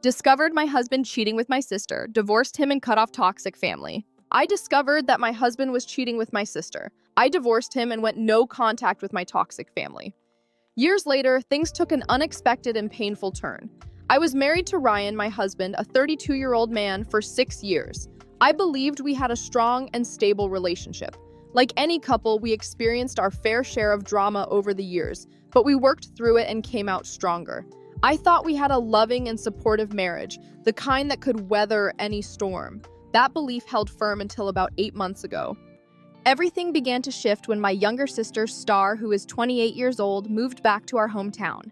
Discovered my husband cheating with my sister, divorced him and cut off toxic family. I discovered that my husband was cheating with my sister. I divorced him and went no contact with my toxic family. Years later, things took an unexpected and painful turn. I was married to Ryan, my husband, a 32-year-old man, for 6 years. I believed we had a strong and stable relationship. Like any couple, we experienced our fair share of drama over the years, but we worked through it and came out stronger. I thought we had a loving and supportive marriage, the kind that could weather any storm. That belief held firm until about 8 months ago. Everything began to shift when my younger sister, Star, who is 28 years old, moved back to our hometown.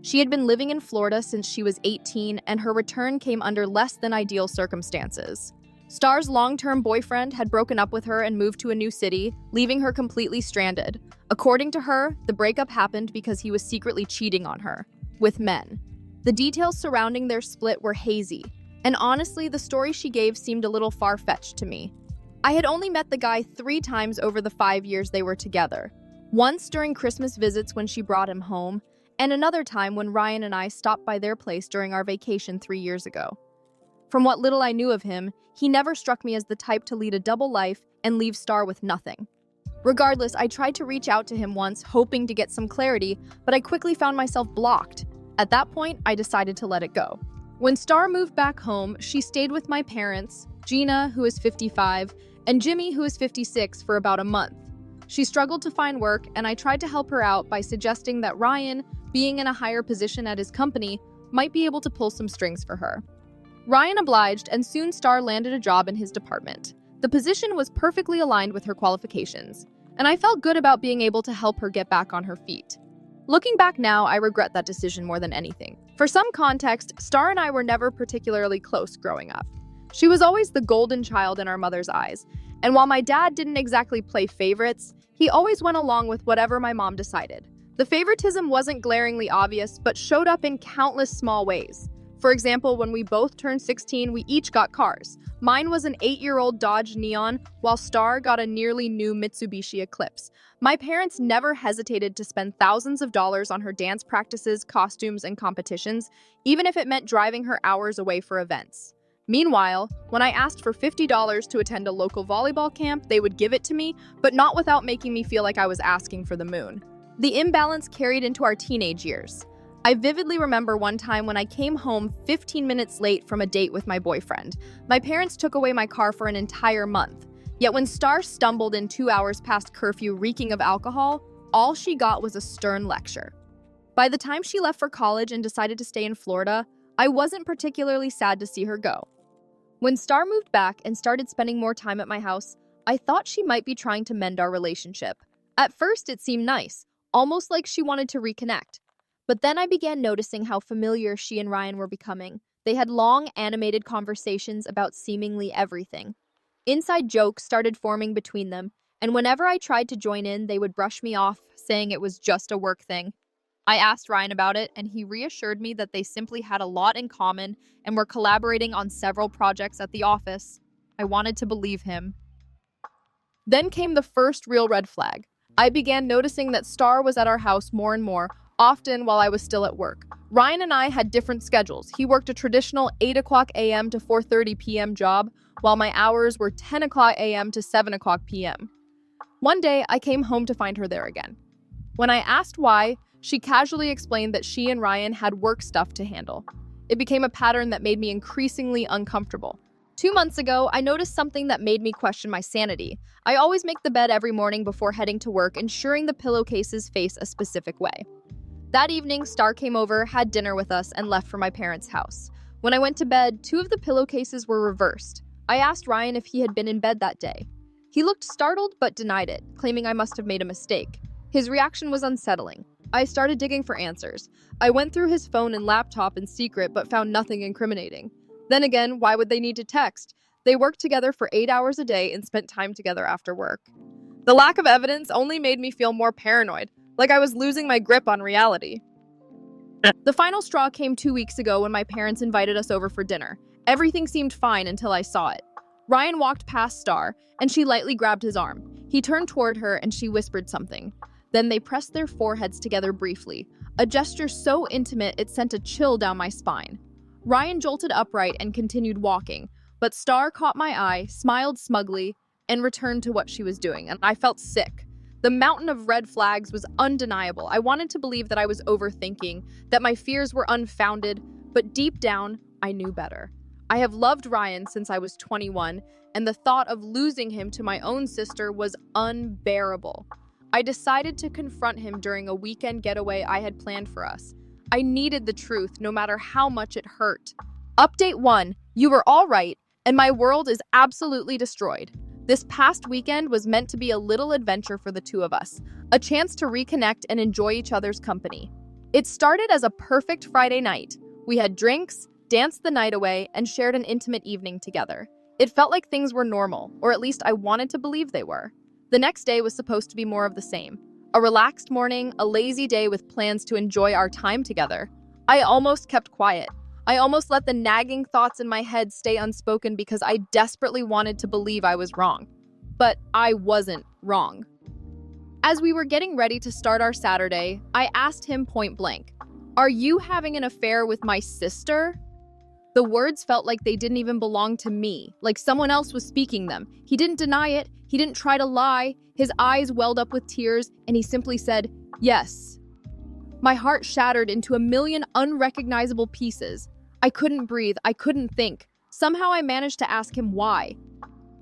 She had been living in Florida since she was 18, and her return came under less than ideal circumstances. Star's long-term boyfriend had broken up with her and moved to a new city, leaving her completely stranded. According to her, the breakup happened because he was secretly cheating on her with men. The details surrounding their split were hazy, and honestly, the story she gave seemed a little far-fetched to me. I had only met the guy 3 times over the 5 years they were together. Once during Christmas visits when she brought him home, and another time when Ryan and I stopped by their place during our vacation 3 years ago. From what little I knew of him, he never struck me as the type to lead a double life and leave Star with nothing. Regardless, I tried to reach out to him once, hoping to get some clarity, but I quickly found myself blocked. At that point, I decided to let it go. When Star moved back home, she stayed with my parents, Gina, who is 55, and Jimmy, who is 56, for about a month. She struggled to find work, and I tried to help her out by suggesting that Ryan, being in a higher position at his company, might be able to pull some strings for her. Ryan obliged, and soon Star landed a job in his department. The position was perfectly aligned with her qualifications, and I felt good about being able to help her get back on her feet. Looking back now, I regret that decision more than anything. For some context, Star and I were never particularly close growing up. She was always the golden child in our mother's eyes, and while my dad didn't exactly play favorites, he always went along with whatever my mom decided. The favoritism wasn't glaringly obvious, but showed up in countless small ways. For example, when we both turned 16, we each got cars. Mine was an 8-year-old Dodge Neon, while Star got a nearly new Mitsubishi Eclipse. My parents never hesitated to spend thousands of dollars on her dance practices, costumes, and competitions, even if it meant driving her hours away for events. Meanwhile, when I asked for $50 to attend a local volleyball camp, they would give it to me, but not without making me feel like I was asking for the moon. The imbalance carried into our teenage years. I vividly remember one time when I came home 15 minutes late from a date with my boyfriend. My parents took away my car for an entire month. Yet when Star stumbled in 2 hours past curfew reeking of alcohol, all she got was a stern lecture. By the time she left for college and decided to stay in Florida, I wasn't particularly sad to see her go. When Star moved back and started spending more time at my house, I thought she might be trying to mend our relationship. At first, it seemed nice, almost like she wanted to reconnect. But then I began noticing how familiar she and Ryan were becoming. They had long, animated conversations about seemingly everything. Inside jokes started forming between them, and whenever I tried to join in, they would brush me off, saying it was just a work thing. I asked Ryan about it, and he reassured me that they simply had a lot in common and were collaborating on several projects at the office. I wanted to believe him. Then came the first real red flag. I began noticing that Star was at our house more and more, often while I was still at work. Ryan and I had different schedules. He worked a traditional 8 o'clock a.m. to 4:30 p.m. job, while my hours were 10 o'clock a.m. to 7 o'clock p.m. One day, I came home to find her there again. When I asked why, she casually explained that she and Ryan had work stuff to handle. It became a pattern that made me increasingly uncomfortable. 2 months ago, I noticed something that made me question my sanity. I always make the bed every morning before heading to work, ensuring the pillowcases face a specific way. That evening, Star came over, had dinner with us, and left for my parents' house. When I went to bed, 2 of the pillowcases were reversed. I asked Ryan if he had been in bed that day. He looked startled but denied it, claiming I must have made a mistake. His reaction was unsettling. I started digging for answers. I went through his phone and laptop in secret but found nothing incriminating. Then again, why would they need to text? They worked together for 8 hours a day and spent time together after work. The lack of evidence only made me feel more paranoid, like I was losing my grip on reality. The final straw came 2 weeks ago when my parents invited us over for dinner. Everything seemed fine until I saw it. Ryan walked past Star, and she lightly grabbed his arm. He turned toward her, and she whispered something. Then they pressed their foreheads together briefly, a gesture so intimate it sent a chill down my spine. Ryan jolted upright and continued walking, but Star caught my eye, smiled smugly, and returned to what she was doing, and I felt sick. The mountain of red flags was undeniable. I wanted to believe that I was overthinking, that my fears were unfounded, but deep down, I knew better. I have loved Ryan since I was 21, and the thought of losing him to my own sister was unbearable. I decided to confront him during a weekend getaway I had planned for us. I needed the truth, no matter how much it hurt. Update 1. You were all right, and my world is absolutely destroyed. This past weekend was meant to be a little adventure for the two of us, a chance to reconnect and enjoy each other's company. It started as a perfect Friday night. We had drinks, danced the night away, and shared an intimate evening together. It felt like things were normal, or at least I wanted to believe they were. The next day was supposed to be more of the same. A relaxed morning, a lazy day with plans to enjoy our time together. I almost kept quiet. I almost let the nagging thoughts in my head stay unspoken because I desperately wanted to believe I was wrong. But I wasn't wrong. As we were getting ready to start our Saturday, I asked him point blank, "Are you having an affair with my sister?" The words felt like they didn't even belong to me, like someone else was speaking them. He didn't deny it, he didn't try to lie, his eyes welled up with tears, and he simply said, "Yes." My heart shattered into a million unrecognizable pieces. I couldn't breathe, I couldn't think. Somehow I managed to ask him why.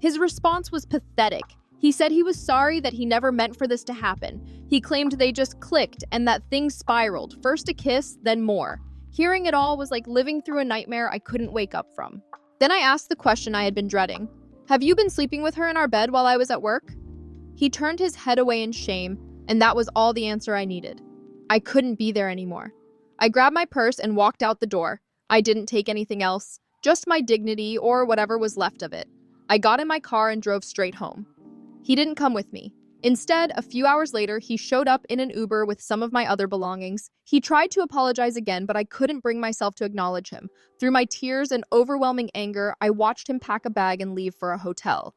His response was pathetic. He said he was sorry that he never meant for this to happen. He claimed they just clicked and that things spiraled, first a kiss, then more. Hearing it all was like living through a nightmare I couldn't wake up from. Then I asked the question I had been dreading. "Have you been sleeping with her in our bed while I was at work?" He turned his head away in shame, and that was all the answer I needed. I couldn't be there anymore. I grabbed my purse and walked out the door. I didn't take anything else, just my dignity or whatever was left of it. I got in my car and drove straight home. He didn't come with me. Instead, a few hours later, he showed up in an Uber with some of my other belongings. He tried to apologize again, but I couldn't bring myself to acknowledge him. Through my tears and overwhelming anger, I watched him pack a bag and leave for a hotel.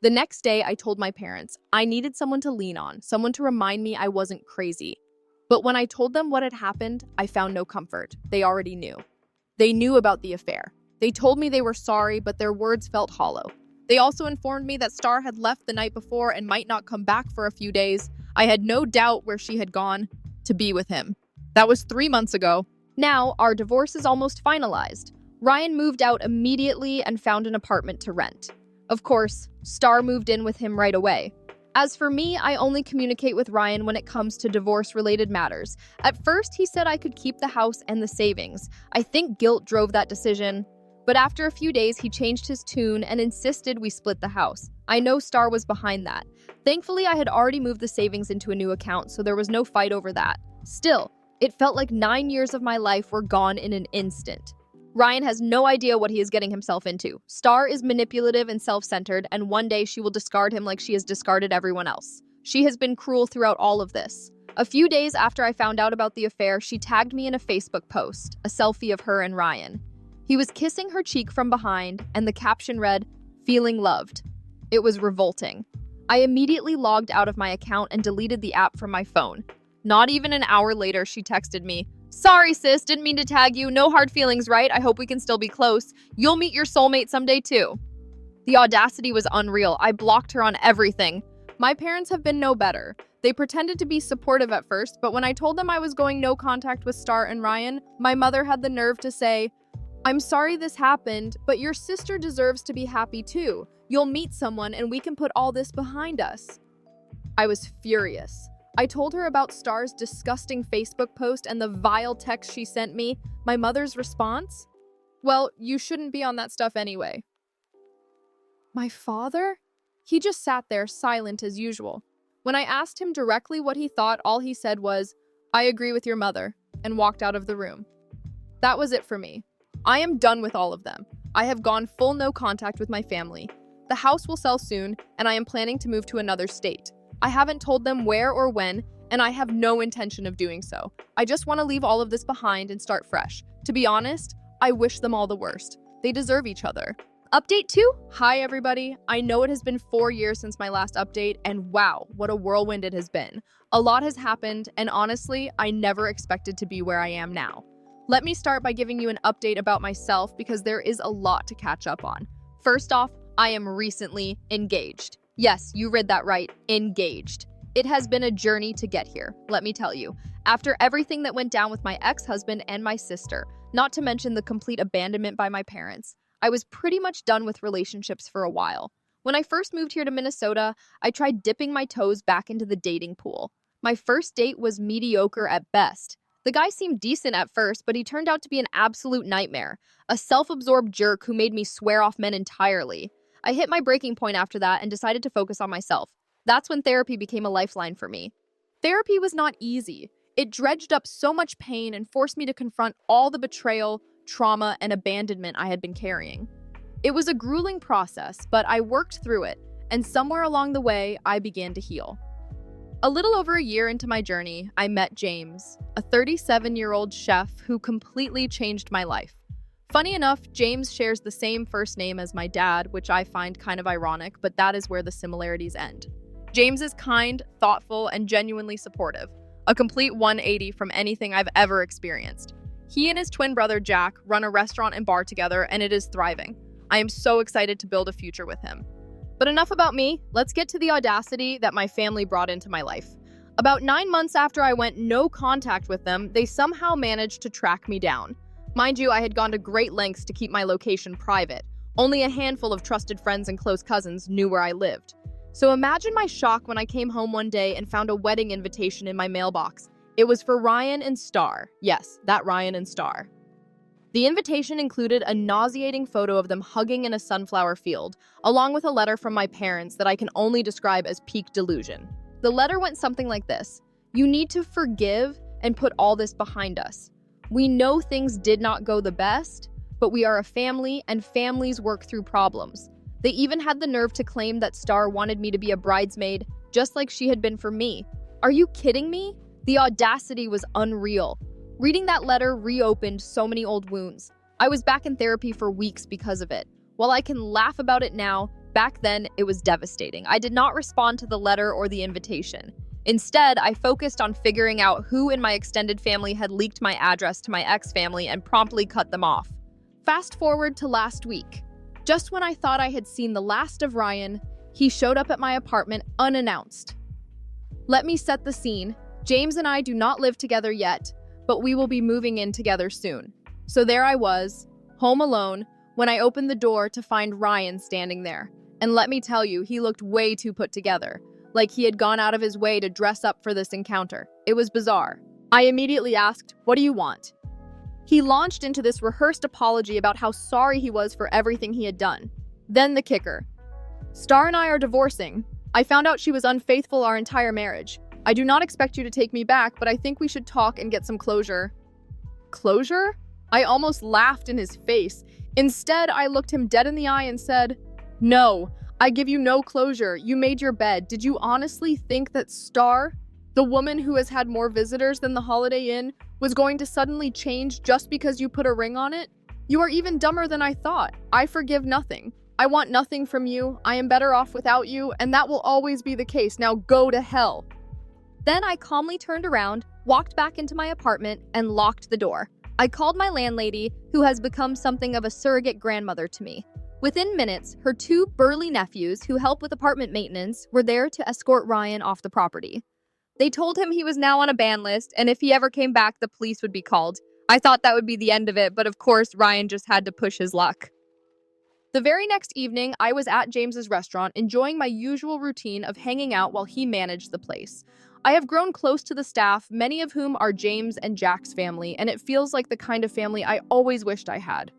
The next day, I told my parents I needed someone to lean on, someone to remind me I wasn't crazy. But when I told them what had happened, I found no comfort. They already knew. They knew about the affair. They told me they were sorry, but their words felt hollow. They also informed me that Star had left the night before and might not come back for a few days. I had no doubt where she had gone to be with him. That was 3 months ago. Now, our divorce is almost finalized. Ryan moved out immediately and found an apartment to rent. Of course, Star moved in with him right away. As for me, I only communicate with Ryan when it comes to divorce-related matters. At first, he said I could keep the house and the savings. I think guilt drove that decision. But after a few days, he changed his tune and insisted we split the house. I know Star was behind that. Thankfully, I had already moved the savings into a new account, so there was no fight over that. Still, it felt like 9 years of my life were gone in an instant. Ryan has no idea what he is getting himself into. Star is manipulative and self-centered, and one day she will discard him like she has discarded everyone else. She has been cruel throughout all of this. A few days after I found out about the affair, she tagged me in a Facebook post, a selfie of her and Ryan. He was kissing her cheek from behind, and the caption read, "Feeling loved." It was revolting. I immediately logged out of my account and deleted the app from my phone. Not even an hour later, she texted me, "Sorry, sis, didn't mean to tag you. No hard feelings, right? I hope we can still be close. You'll meet your soulmate someday, too." The audacity was unreal. I blocked her on everything. My parents have been no better. They pretended to be supportive at first, but when I told them I was going no contact with Star and Ryan, my mother had the nerve to say, "I'm sorry this happened, but your sister deserves to be happy too. You'll meet someone and we can put all this behind us." I was furious. I told her about Star's disgusting Facebook post and the vile text she sent me. My mother's response? "Well, you shouldn't be on that stuff anyway." My father? He just sat there, silent as usual. When I asked him directly what he thought, all he said was, "I agree with your mother," and walked out of the room. That was it for me. I am done with all of them. I have gone full no contact with my family. The house will sell soon, and I am planning to move to another state. I haven't told them where or when, and I have no intention of doing so. I just want to leave all of this behind and start fresh. To be honest, I wish them all the worst. They deserve each other. Update 2? Hi everybody. I know it has been 4 years since my last update, and wow, what a whirlwind it has been. A lot has happened, and honestly, I never expected to be where I am now. Let me start by giving you an update about myself because there is a lot to catch up on. First off, I am recently engaged. Yes, you read that right, engaged. It has been a journey to get here, let me tell you. After everything that went down with my ex-husband and my sister, not to mention the complete abandonment by my parents, I was pretty much done with relationships for a while. When I first moved here to Minnesota, I tried dipping my toes back into the dating pool. My first date was mediocre at best. The guy seemed decent at first, but he turned out to be an absolute nightmare, a self-absorbed jerk who made me swear off men entirely. I hit my breaking point after that and decided to focus on myself. That's when therapy became a lifeline for me. Therapy was not easy. It dredged up so much pain and forced me to confront all the betrayal, trauma, and abandonment I had been carrying. It was a grueling process, but I worked through it, and somewhere along the way, I began to heal. A little over a year into my journey, I met James, a 37-year-old chef who completely changed my life. Funny enough, James shares the same first name as my dad, which I find kind of ironic, but that is where the similarities end. James is kind, thoughtful, and genuinely supportive, a complete 180 from anything I've ever experienced. He and his twin brother, Jack, run a restaurant and bar together, and it is thriving. I am so excited to build a future with him. But enough about me, let's get to the audacity that my family brought into my life. About 9 months after I went no contact with them, they somehow managed to track me down. Mind you, I had gone to great lengths to keep my location private. Only a handful of trusted friends and close cousins knew where I lived. So imagine my shock when I came home one day and found a wedding invitation in my mailbox. It was for Ryan and Star. Yes, that Ryan and Star. The invitation included a nauseating photo of them hugging in a sunflower field, along with a letter from my parents that I can only describe as peak delusion. The letter went something like this: "You need to forgive and put all this behind us. We know things did not go the best, but we are a family and families work through problems." They even had the nerve to claim that Star wanted me to be a bridesmaid, just like she had been for me. Are you kidding me? The audacity was unreal. Reading that letter reopened so many old wounds. I was back in therapy for weeks because of it. While I can laugh about it now, back then it was devastating. I did not respond to the letter or the invitation. Instead, I focused on figuring out who in my extended family had leaked my address to my ex-family and promptly cut them off. Fast forward to last week. Just when I thought I had seen the last of Ryan, he showed up at my apartment unannounced. Let me set the scene. James and I do not live together yet, but we will be moving in together soon. So there I was, home alone, when I opened the door to find Ryan standing there. And let me tell you, he looked way too put together, like he had gone out of his way to dress up for this encounter. It was bizarre. I immediately asked, "What do you want?" He launched into this rehearsed apology about how sorry he was for everything he had done. Then the kicker. "Star and I are divorcing. I found out she was unfaithful our entire marriage. I do not expect you to take me back, but I think we should talk and get some closure." Closure? I almost laughed in his face. Instead, I looked him dead in the eye and said, "No, I give you no closure. You made your bed. Did you honestly think that Star, the woman who has had more visitors than the Holiday Inn, was going to suddenly change just because you put a ring on it? You are even dumber than I thought. I forgive nothing. I want nothing from you. I am better off without you, and that will always be the case. Now go to hell." Then I calmly turned around, walked back into my apartment, and locked the door. I called my landlady, who has become something of a surrogate grandmother to me. Within minutes, her 2 burly nephews, who help with apartment maintenance, were there to escort Ryan off the property. They told him he was now on a ban list, and if he ever came back, the police would be called. I thought that would be the end of it, but of course, Ryan just had to push his luck. The very next evening, I was at James's restaurant, enjoying my usual routine of hanging out while he managed the place. I have grown close to the staff, many of whom are James and Jack's family, and it feels like the kind of family I always wished I had.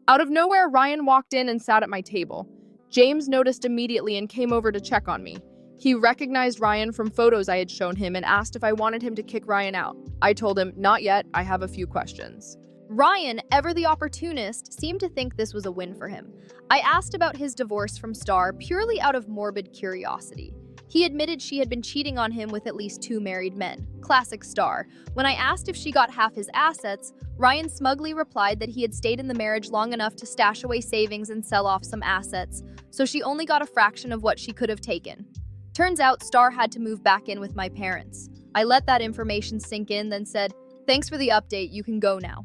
Out of nowhere, Ryan walked in and sat at my table. James noticed immediately and came over to check on me. He recognized Ryan from photos I had shown him and asked if I wanted him to kick Ryan out. I told him, "Not yet, I have a few questions." Ryan, ever the opportunist, seemed to think this was a win for him. I asked about his divorce from Star purely out of morbid curiosity. He admitted she had been cheating on him with at least 2 married men. Classic Star. When I asked if she got half his assets, Ryan smugly replied that he had stayed in the marriage long enough to stash away savings and sell off some assets, so she only got a fraction of what she could have taken. Turns out Star had to move back in with my parents. I let that information sink in, then said, "Thanks for the update, you can go now."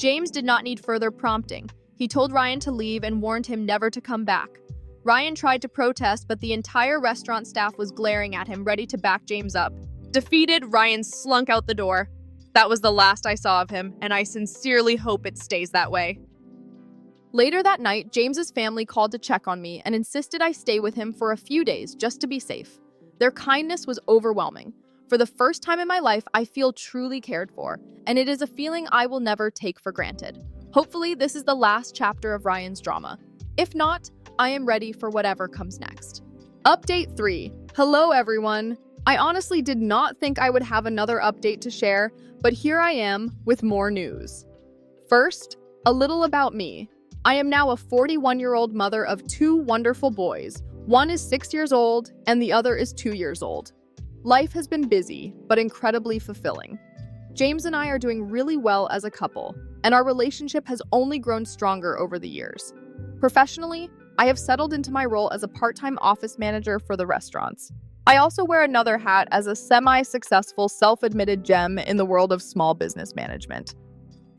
James did not need further prompting. He told Ryan to leave and warned him never to come back. Ryan tried to protest, but the entire restaurant staff was glaring at him, ready to back James up. Defeated, Ryan slunk out the door. That was the last I saw of him, and I sincerely hope it stays that way. Later that night, James's family called to check on me and insisted I stay with him for a few days just to be safe. Their kindness was overwhelming. For the first time in my life, I feel truly cared for, and it is a feeling I will never take for granted. Hopefully, this is the last chapter of Ryan's drama. If not, I am ready for whatever comes next. Update 3. Hello, everyone. I honestly did not think I would have another update to share, but here I am with more news. First, a little about me. I am now a 41-year-old mother of 2 wonderful boys. One is 6 years old, and the other is 2 years old. Life has been busy, but incredibly fulfilling. James and I are doing really well as a couple, and our relationship has only grown stronger over the years. Professionally, I have settled into my role as a part-time office manager for the restaurants. I also wear another hat as a semi-successful, self-admitted gem in the world of small business management.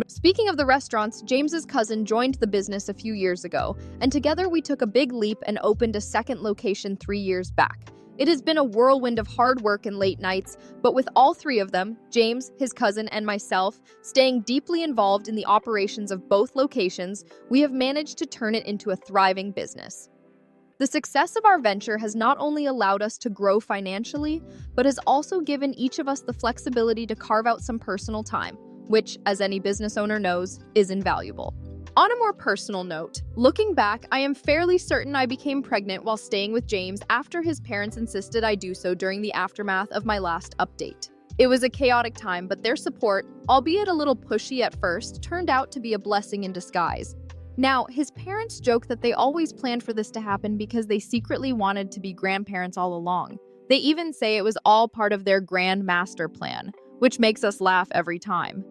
Speaking of the restaurants, James's cousin joined the business a few years ago, and together we took a big leap and opened a second location 3 years back. It has been a whirlwind of hard work and late nights, but with all 3 of them, James, his cousin, and myself, staying deeply involved in the operations of both locations, we have managed to turn it into a thriving business. The success of our venture has not only allowed us to grow financially, but has also given each of us the flexibility to carve out some personal time, which, as any business owner knows, is invaluable. On a more personal note, looking back, I am fairly certain I became pregnant while staying with James after his parents insisted I do so during the aftermath of my last update. It was a chaotic time, but their support, albeit a little pushy at first, turned out to be a blessing in disguise. Now, his parents joke that they always planned for this to happen because they secretly wanted to be grandparents all along. They even say it was all part of their grand master plan, which makes us laugh every time.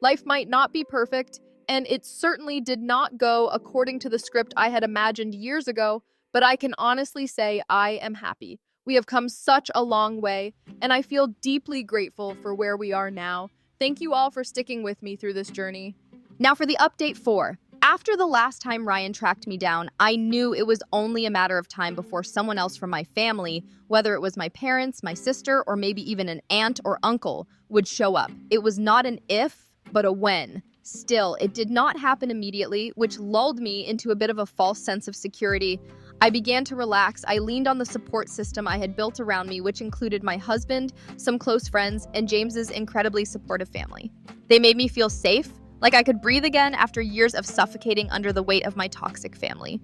Life might not be perfect, and it certainly did not go according to the script I had imagined years ago, but I can honestly say I am happy. We have come such a long way, and I feel deeply grateful for where we are now. Thank you all for sticking with me through this journey. Now for the update 4. After the last time Ryan tracked me down, I knew it was only a matter of time before someone else from my family, whether it was my parents, my sister, or maybe even an aunt or uncle, would show up. It was not an if, but a when. Still, it did not happen immediately, which lulled me into a bit of a false sense of security. I began to relax. I leaned on the support system I had built around me, which included my husband, some close friends, and James's incredibly supportive family. They made me feel safe, like I could breathe again after years of suffocating under the weight of my toxic family.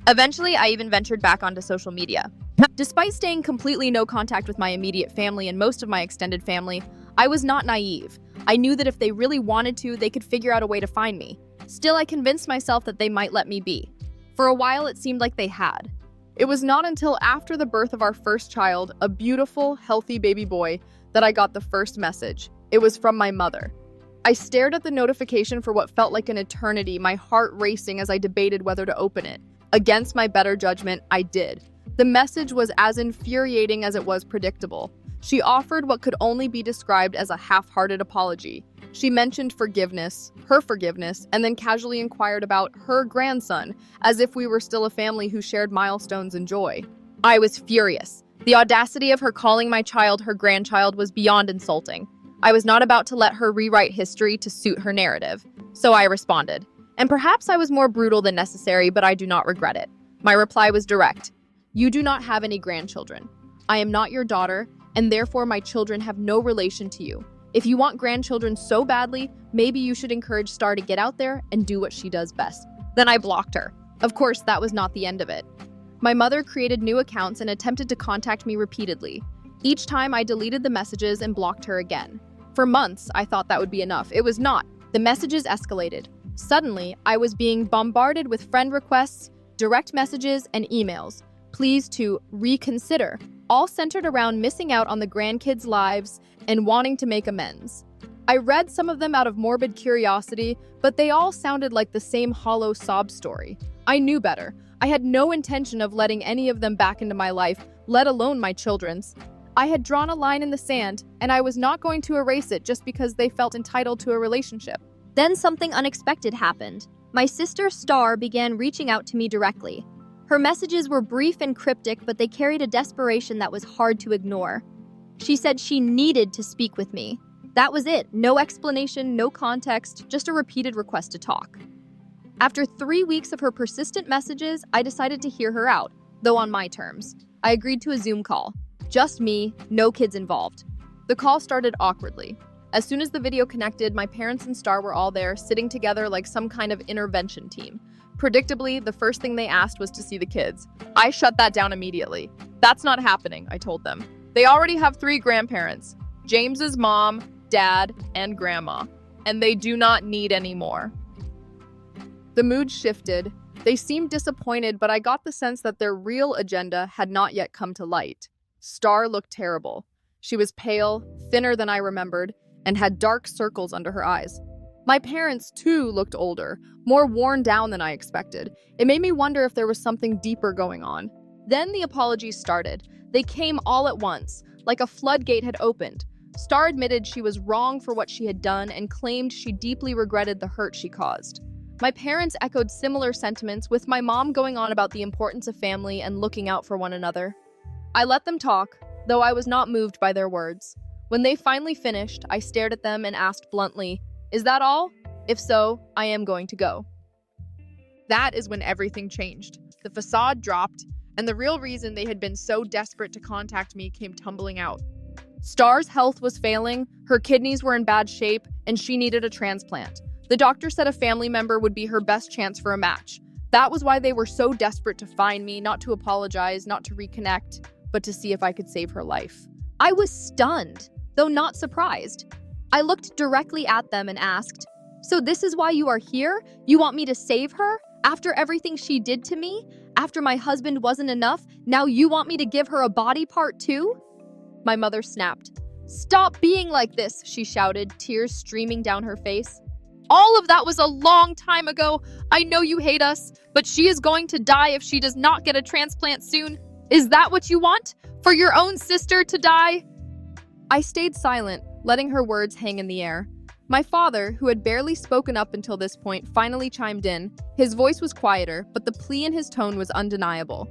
Eventually, I even ventured back onto social media. Despite staying completely no contact with my immediate family and most of my extended family, I was not naive. I knew that if they really wanted to, they could figure out a way to find me. Still, I convinced myself that they might let me be. For a while, it seemed like they had. It was not until after the birth of our first child, a beautiful, healthy baby boy, that I got the first message. It was from my mother. I stared at the notification for what felt like an eternity, my heart racing as I debated whether to open it. Against my better judgment, I did. The message was as infuriating as it was predictable. She offered what could only be described as a half-hearted apology. She mentioned forgiveness, and then casually inquired about her grandson, as if we were still a family who shared milestones and joy. I was furious. The audacity of her calling my child her grandchild was beyond insulting. I was not about to let her rewrite history to suit her narrative, so I responded. And perhaps I was more brutal than necessary, but I do not regret it. My reply was direct. You do not have any grandchildren. I am not your daughter, and therefore my children have no relation to you. If you want grandchildren so badly, maybe you should encourage Star to get out there and do what she does best. Then I blocked her. Of course, that was not the end of it. My mother created new accounts and attempted to contact me repeatedly. Each time I deleted the messages and blocked her again. For months, I thought that would be enough. It was not. The messages escalated. Suddenly, I was being bombarded with friend requests, direct messages, and emails. Please to reconsider, all centered around missing out on the grandkids' lives and wanting to make amends. I read some of them out of morbid curiosity, but they all sounded like the same hollow sob story. I knew better. I had no intention of letting any of them back into my life, let alone my children's. I had drawn a line in the sand, and I was not going to erase it just because they felt entitled to a relationship. Then something unexpected happened. My sister Star began reaching out to me directly. Her messages were brief and cryptic, but they carried a desperation that was hard to ignore. She said she needed to speak with me. That was it. No explanation, no context, just a repeated request to talk. After 3 weeks of her persistent messages, I decided to hear her out, though on my terms. I agreed to a Zoom call. Just me, no kids involved. The call started awkwardly. As soon as the video connected, my parents and Star were all there, sitting together like some kind of intervention team. Predictably, the first thing they asked was to see the kids. I shut that down immediately. That's not happening, I told them. They already have 3 grandparents, James's mom, dad, and grandma, and they do not need any more. The mood shifted. They seemed disappointed, but I got the sense that their real agenda had not yet come to light. Star looked terrible. She was pale, thinner than I remembered, and had dark circles under her eyes. My parents, too, looked older, more worn down than I expected. It made me wonder if there was something deeper going on. Then the apologies started. They came all at once, like a floodgate had opened. Star admitted she was wrong for what she had done and claimed she deeply regretted the hurt she caused. My parents echoed similar sentiments, with my mom going on about the importance of family and looking out for one another. I let them talk, though I was not moved by their words. When they finally finished, I stared at them and asked bluntly, "Is that all? If so, I am going to go." That is when everything changed. The facade dropped, and the real reason they had been so desperate to contact me came tumbling out. Star's health was failing, her kidneys were in bad shape, and she needed a transplant. The doctor said a family member would be her best chance for a match. That was why they were so desperate to find me, not to apologize, not to reconnect, but to see if I could save her life. I was stunned, though not surprised. I looked directly at them and asked, "So this is why you are here? You want me to save her? After everything she did to me? After my husband wasn't enough, now you want me to give her a body part too?" My mother snapped. "Stop being like this," she shouted, tears streaming down her face. "All of that was a long time ago. I know you hate us, but she is going to die if she does not get a transplant soon. Is that what you want? For your own sister to die?" I stayed silent, letting her words hang in the air. My father, who had barely spoken up until this point, finally chimed in. His voice was quieter, but the plea in his tone was undeniable.